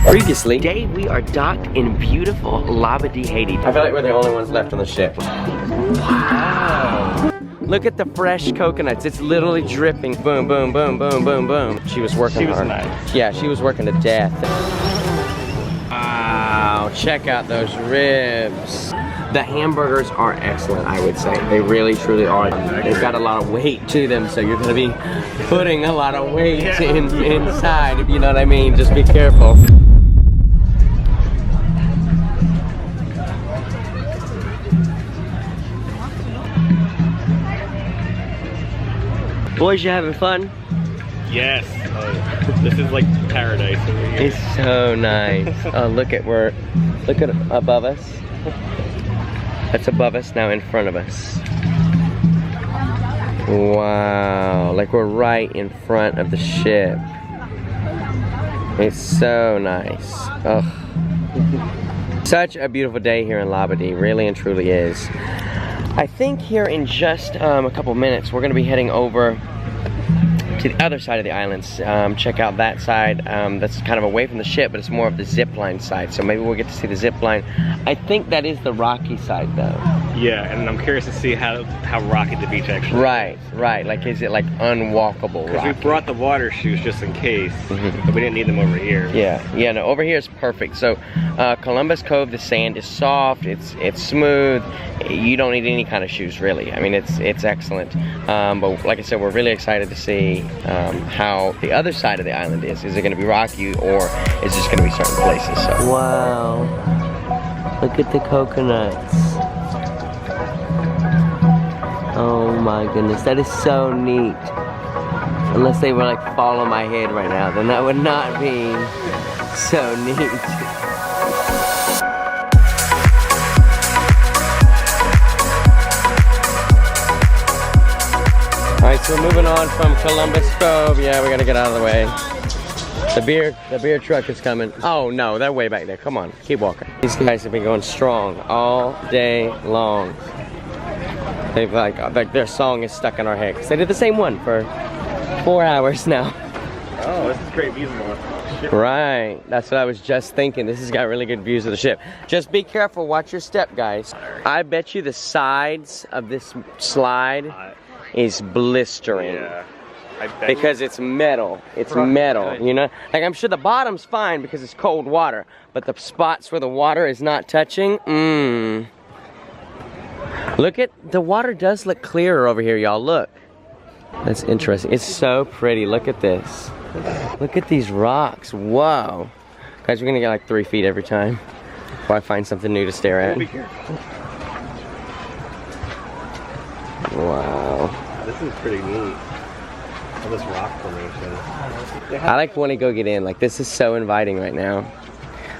Previously, today we are docked in beautiful Labadee, Haiti. I feel like we're the only ones left on the ship. Wow. Look at the fresh coconuts. It's literally dripping. Boom, boom, boom, boom, boom, boom. She was working hard. Nice. Yeah, she was working to death. Wow, check out those ribs. The hamburgers are excellent, I would say. They really, truly are. They've got a lot of weight to them, so you're gonna be putting a lot of weight inside, if you know what I mean. Just be careful. Boys, you having fun? Yes. This is like paradise over here. It's so nice. Oh, look at above us. That's above us, now in front of us. Wow, like we're right in front of the ship. It's so nice. Oh. Such a beautiful day here in Labadee, really and truly is. I think here in just a couple minutes, we're gonna be heading over to the other side of the islands. Check out that side. That's kind of away from the ship, but it's more of the zipline side. So maybe we'll get to see the zipline. I think that is the rocky side though. Yeah, and I'm curious to see how rocky the beach actually is. Right. Like, is it like unwalkable? Because we brought the water shoes just in case, but we didn't need them over here. Yeah, no, over here is perfect. So Columbus Cove, the sand is soft, it's smooth. You don't need any kind of shoes really. I mean, it's excellent. But like I said, we're really excited to see how the other side of the island is. Is it going to be rocky, or is it just going to be certain places? So. Wow, look at the coconuts. Oh my goodness, that is so neat. Unless they were like fall on my head right now, then that would not be so neat. Alright, so we're moving on from Columbus Cove. Yeah, we gotta get out of the way. The beer truck is coming. Oh no, they're way back there. Come on, keep walking. These guys have been going strong all day long. They've like their song is stuck in our head, because they did the same one for 4 hours now. Oh, this is great views of the ship. Right, that's what I was just thinking. This has got really good views of the ship. Just be careful, watch your step, guys. I bet you the sides of this slide is blistering. Yeah. Because it's metal. It's metal, you know? Like, I'm sure the bottom's fine because it's cold water, but the spots where the water is not touching, Look at, the water does look clearer over here, y'all. Look. That's interesting. It's so pretty. Look at this. Look at these rocks. Whoa. Guys, we're gonna get like 3 feet every time before I find something new to stare at. Be careful. Wow. This is pretty neat. All this rock formation. I like want to go get in. Like, this is so inviting right now.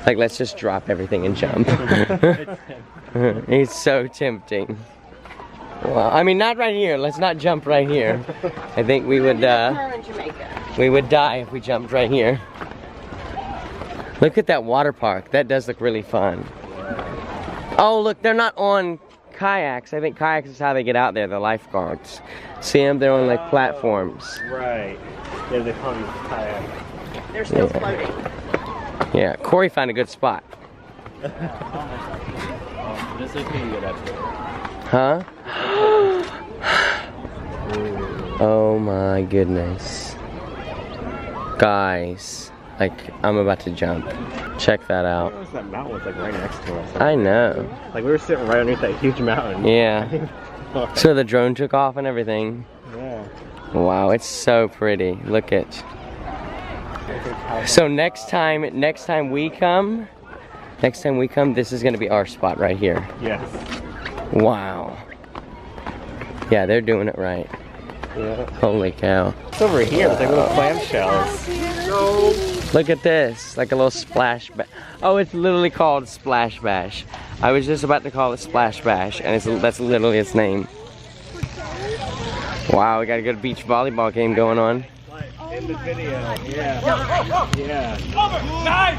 Like, let's just drop everything and jump. It's so tempting. Well, I mean, not right here. Let's not jump right here. I think we would die if we jumped right here. Look at that water park. That does look really fun. Oh, look, they're not on kayaks. I think kayaks is how they get out there, the lifeguards. See them? They're on like platforms. Right. Yeah, they call them kayaks. They're still floating. Yeah, Corey found a good spot. This is pretty good up there. Huh? Oh my goodness. Guys, like, I'm about to jump. Check that out. That mountain was like right next to us. I know. Like, we were sitting right underneath that huge mountain. Yeah. So the drone took off and everything. Yeah. Wow, it's so pretty. Look at. So next time we come, this is gonna be our spot right here. Yes. Wow. Yeah, they're doing it right. Yeah. Holy cow. It's over here. It's like little clamshells. Look at this, like a little splash bash. Oh, it's literally called Splash Bash. I was just about to call it Splash Bash, and that's literally its name. Wow, we got a good beach volleyball game going on. In the video, yeah. Yeah. Over, guys!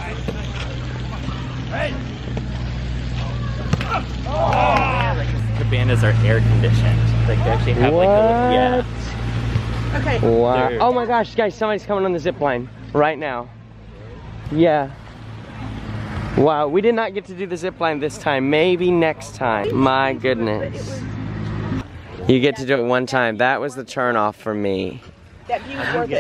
Right. Cabanas are air conditioned. Like, they actually have like a, yeah. Okay. Wow. Oh my gosh, guys, somebody's coming on the zip line right now. Yeah. Wow, we did not get to do the zip line this time. Maybe next time. My goodness. You get to do it one time. That was the turn off for me. That view is worth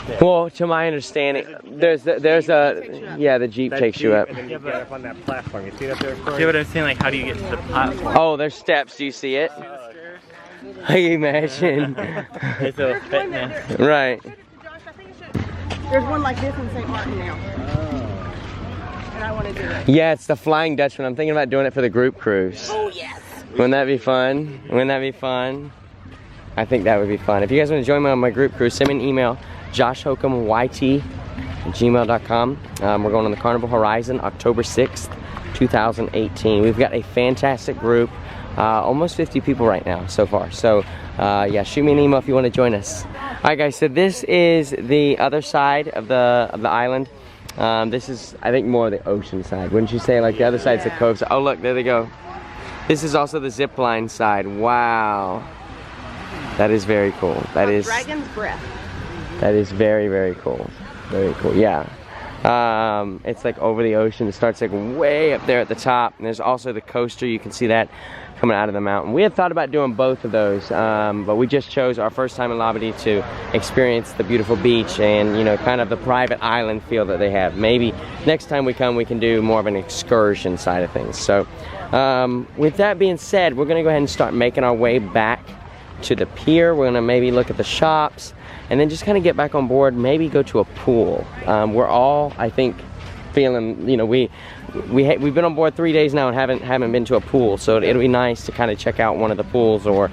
it. Well, to my understanding, there's a yeah, the Jeep takes you up. And then you get up on that platform. You see that there? Yeah, but I'm saying, like, how do you get to the platform? Oh, there's steps. Do you see it? I imagine. It's a fitness. Right. There's one like this in St. Martin now. And I want to do it. Yeah, it's the Flying Dutchman. I'm thinking about doing it for the group cruise. Oh, yes. Wouldn't that be fun? Wouldn't that be fun? I think that would be fun. If you guys want to join me on my group cruise, send me an email, joshhokumyt@gmail.com. We're going on the Carnival Horizon, October 6th, 2018. We've got a fantastic group, almost 50 people right now so far. So yeah, shoot me an email if you want to join us. All right, guys. So this is the other side of the island. This is, I think, more the ocean side. Wouldn't you say? Like the other side's the cove. Oh, look, there they go. This is also the zip line side. Wow. That is very cool. That is Dragon's Breath. That is very, very cool. Very cool. Yeah. It's like over the ocean. It starts like way up there at the top. And there's also the coaster. You can see that coming out of the mountain. We had thought about doing both of those, but we just chose our first time in Labadee to experience the beautiful beach and, you know, kind of the private island feel that they have. Maybe next time we come, we can do more of an excursion side of things. So with that being said, we're going to go ahead and start making our way back to the pier. We're gonna maybe look at the shops and then just kind of get back on board, maybe go to a pool. We're all, I think, feeling, you know, we've been on board 3 days now and haven't been to a pool, so it'll be nice to kind of check out one of the pools or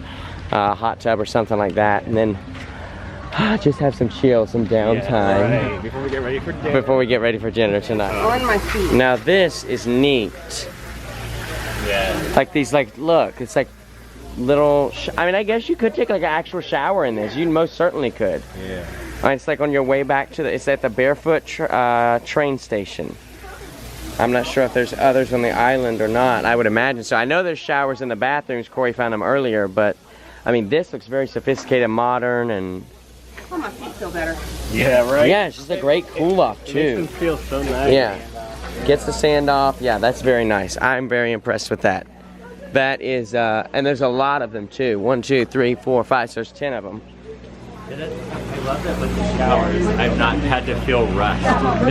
a hot tub or something like that, and then just have some chill, some downtime. Yeah, right. Before we get ready for dinner. Before we get ready for dinner tonight. On my feet. Now this is neat. Yeah. Like these, like, look, it's like little, I mean, I guess you could take like an actual shower in this. You most certainly could. Yeah. It's like on your way back to it's at the Barefoot train station. I'm not sure if there's others on the island or not. I would imagine so. I know there's showers in the bathrooms. Corey found them earlier, but I mean, this looks very sophisticated, modern, and Oh, my feet feel better. Yeah, right? yeah, it's just a great cool off too. It makes them feel so nice. Yeah. Gets the sand off. Yeah, that's very nice. I'm very impressed with that. That is, and there's a lot of them too. 1, 2, 3, 4, 5, so there's 10 of them. I love that with the showers, I've not had to feel rushed.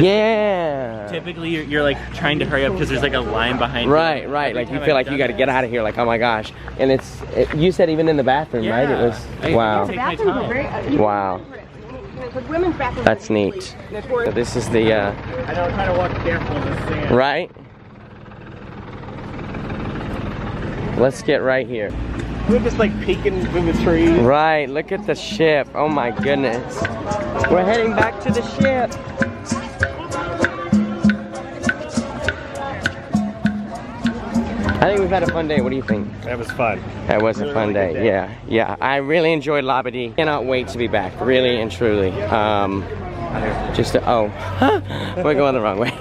Yeah. Typically, you're like trying to hurry up because there's like a line behind Right, you. right. Like you feel like you got to get out of here. Like, oh my gosh. And you said even in the bathroom, right? It was, wow. Take my Bathrooms are time. very, Wow. Because women's bathrooms That's are neat. complete. Notorious. So this is the, I know, I'm trying to walk careful in the sand. right? Let's get right here. We're just like peeking through the trees. Right, look at the ship. Oh my goodness. We're heading back to the ship. I think we've had a fun day. What do you think? That was fun. That was a Really fun good day. day. Yeah, yeah. I really enjoyed Labadee. Cannot wait to be back, really and truly. We're going the wrong way.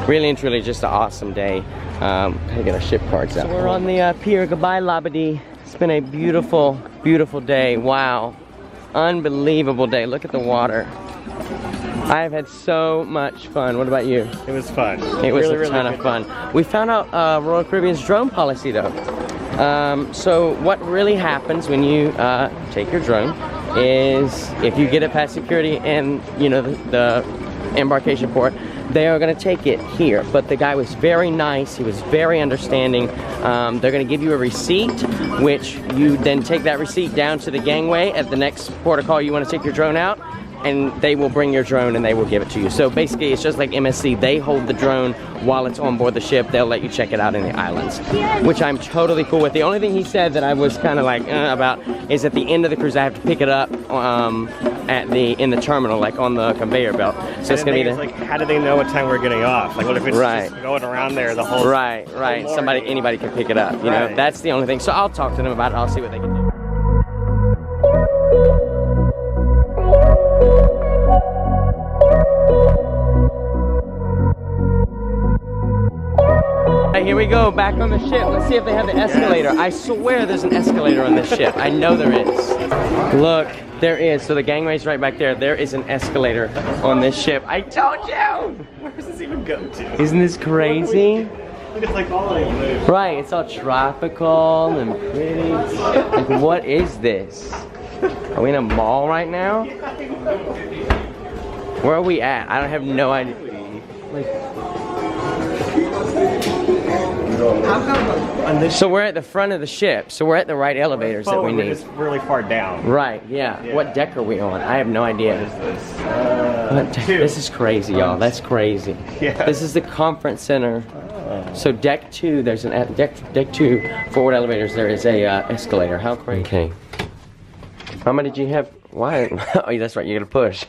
Really and truly, just an awesome day. Gotta get our ship cards out. So we're on the pier. Goodbye, Labadee. It's been a beautiful, beautiful day. Wow, unbelievable day. Look at the water. I've had so much fun. What about you? It was fun. It was really, a ton really of fun. We found out Royal Caribbean's drone policy though. So what really happens when you take your drone is if you get it past security and you know the embarkation port, they are going to take it here. But the guy was very nice. He was very understanding. They're going to give you a receipt, which you then take that receipt down to the gangway at the next port of call you want to take your drone out, and they will bring your drone and they will give it to you. So basically it's just like MSC. They hold the drone while it's on board the ship. They'll let you check it out in the islands, which I'm totally cool with. The only thing he said that I was kind of like about is at the end of the cruise I have to pick it up in the terminal, like on the conveyor belt. So it's gonna be like, how do they know what time we're getting off? Like, what if it's Right. just going around there the whole right. Anybody can pick it up. You know, Right. that's the only thing. So I'll talk to them about it. I'll see what they can do. Right, here we go, back on the ship. Let's see if they have the escalator. I swear there's an escalator on this ship. I know there is. Look, there is. So the gangway's right back there. There is an escalator on this ship. I told you! Where is this even go-to. Isn't this crazy? Look, it's like all like moves. Right, it's all tropical and pretty. Like, what is this? Are we in a mall right now? Where are we at? I don't have no idea. Like, so we're at the front of the ship. So we're at the right elevators that we We're need. just really far down. Right, yeah. What deck are we on? I have no idea. What is this? What deck? This is crazy, y'all. That's crazy. Yeah. This is the conference center. So deck 2, there's an deck 2 forward elevators. There is a escalator. How crazy? Okay. How many did you have? Why? Oh, that's right. You gotta push.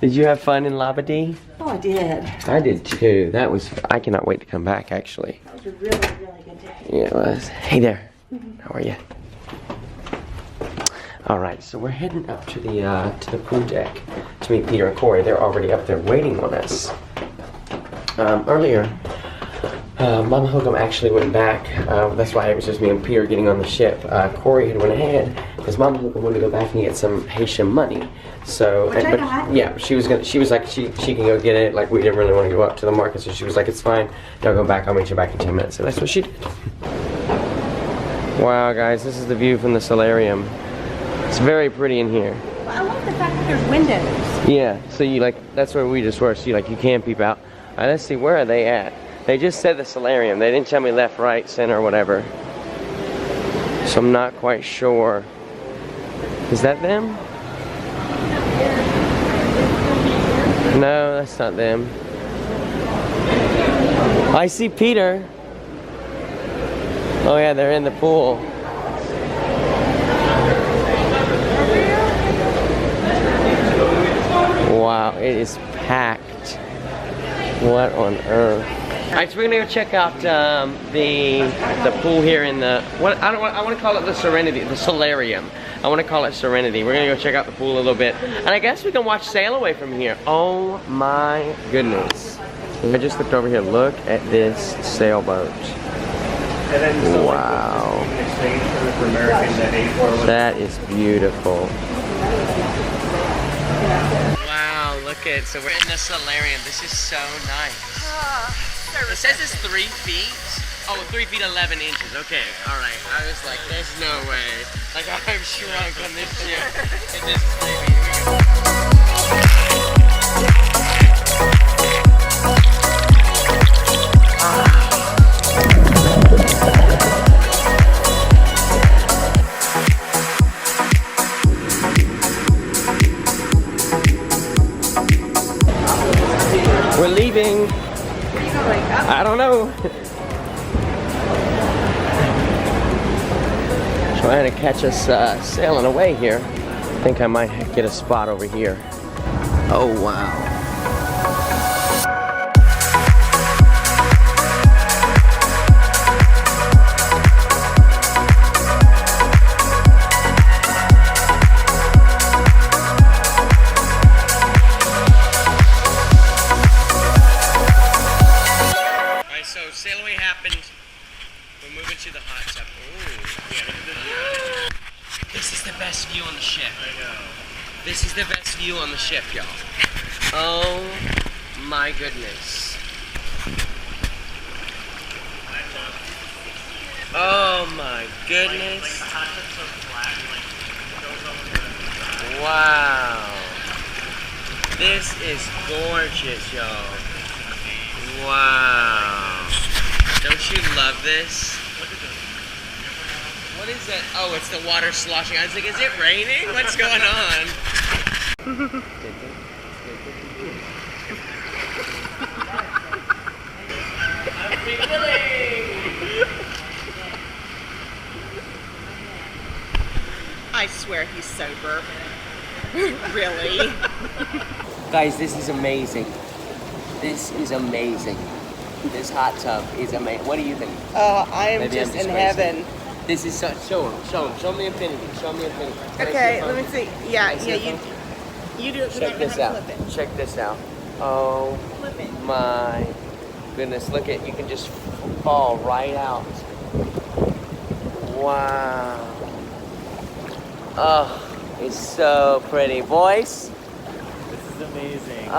Did you have fun in Labadee? Oh, I did. I did too. That was. I cannot wait to come back. Actually. That was a really, really good day. Yeah, it was. Hey there. How are you? All right. So we're heading up to the pool deck to meet Peter and Corey. They're already up there waiting on us. Earlier, Mama Hook'em actually went back. That's why it was just me and Peter getting on the ship. Corey had went ahead because Mama Hook'em wanted to go back and get some Haitian money. So, Which I got. yeah, she was like she can go get it. Like, we didn't really want to go up to the market, so she was like, it's fine. Don't go back. I'll meet you back in 10 minutes. So that's what she did. Wow, guys, this is the view from the Solarium. It's very pretty in here. Well, I like the fact that there's windows. Yeah, so you like, that's where we just were. So you can peep out. All right, let's see, where are they at? They just said the Solarium. They didn't tell me left, right, center, whatever. So I'm not quite sure. Is that them? No, that's not them. I see Peter. Oh yeah, they're in the pool. Wow, it is packed. What on earth? Alright, so we're gonna go check out the pool here in the I want to call it the Serenity, the Solarium. I want to call it Serenity. We're gonna go check out the pool a little bit, and I guess we can watch Sail Away from here. Oh my goodness! I just looked over here. Look at this sailboat. And then so Wow. like, in exchange for American that A4 That is beautiful. Wow, look at, so we're in the Solarium. This is so nice. It says it's 3 feet. Oh, 3 feet 11 inches. Okay, all right. I was like, there's no way. Like, I'm shrunk on this ship. And this is 3 feet. We're leaving. Where are you going? Up? I don't know. Trying to catch us sailing away here. I think I might get a spot over here. Oh wow. Sail away happened. We're moving to the hot tub. Ooh. This is the best view on the ship. I know. This is the best view on the ship, y'all. Oh my goodness. Oh my goodness. Wow. This is gorgeous, y'all. Wow. Don't you love this? What is that? Oh, it's the water sloshing. I was like, is it raining? What's going on? I swear he's sober. Really? Guys, this is amazing. This is amazing. This hot tub is amazing. What do you think? I am Maybe I'm just in crazy. heaven. This is so, show me infinity. Show me infinity. Can I see Okay, your let me phone? see. Yeah, Can I see yeah, your you do it. 'cause I Check don't know this how out. to flip it. Check this out. Oh Flip it. my goodness, look at, you can just fall right out. Wow. Oh, it's so pretty. Voice? This is amazing.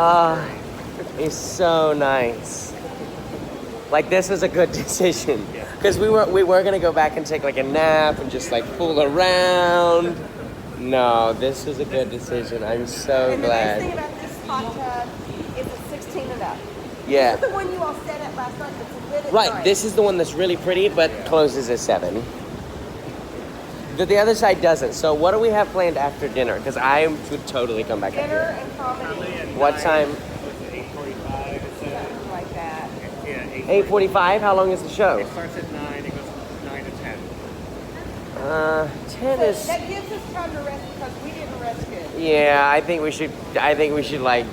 is so nice. Like this was a good decision because we were gonna go back and take like a nap and just like fool around. No, this was a good decision. I'm so And glad. the nice thing about this hot tub is it's 16 and up. Yeah. This is the one you all sat at last night that's lit at Right, night. this is the one that's really pretty, but closes at 7. The other side doesn't. So what do we have planned after dinner? Because I would totally come back up Dinner here. and comedy, What time? 8:45. something like that. Yeah, 8:45? How long is the show? It starts at 9. It goes 9 to 10. 10 is... That gives us time to rest because we didn't rest good. Yeah, I think we should like...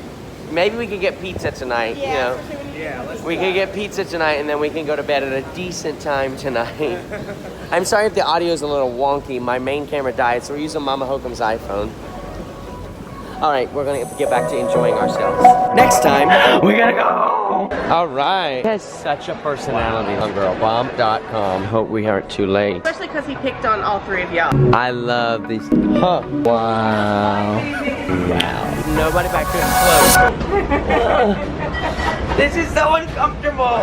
Maybe we could get pizza tonight, Yeah, you know? especially when you Yeah, get let's- We could get pizza tonight and then we can go to bed at a decent time tonight. I'm sorry if the audio is a little wonky. My main camera died, so we're using Mama Hokum's iPhone. All right, we're gonna get back to enjoying ourselves. Next time, we gotta go. All right. He has such a personality on girlbomb.com. Hope we aren't too late. Especially because he picked on all 3 of y'all. I love these. Huh. Wow. Wow. Nobody back here is close. This is so uncomfortable.